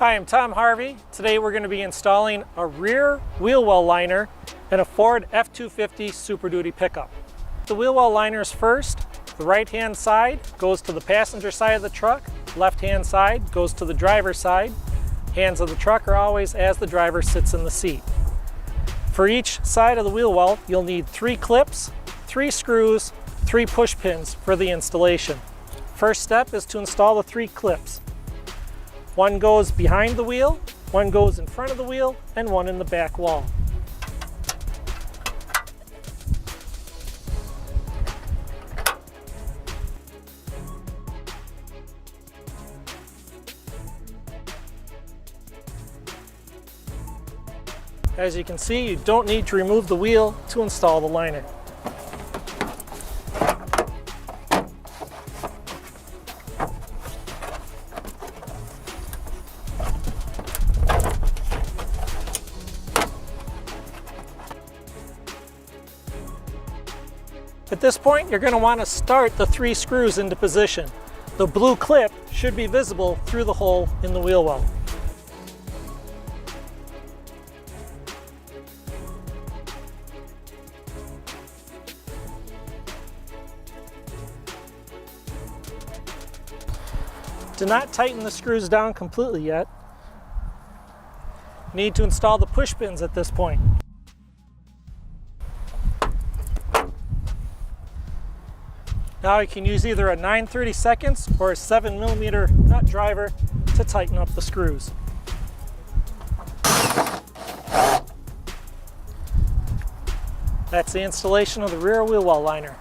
Hi, I'm Tom Harvey. Today we're going to be installing a rear wheel well liner in a Ford F-250 Super Duty pickup. The wheel well liners first. The right hand side goes to the passenger side of the truck. Left hand side goes to the driver's side. Hands of the truck are always as the driver sits in the seat. For each side of the wheel well, you'll need 3 clips, 3 screws, 3 push pins for the installation. First step is to install the 3 clips. One goes behind the wheel, one goes in front of the wheel, and one in the back wall. As you can see, you don't need to remove the wheel to install the liner. At this point, you're going to want to start the 3 screws into position. The blue clip should be visible through the hole in the wheel well. Do not tighten the screws down completely yet. Need to install the push pins at this point. Now you can use either a 9/32 or a 7mm nut driver to tighten up the screws. That's the installation of the rear wheel well liner.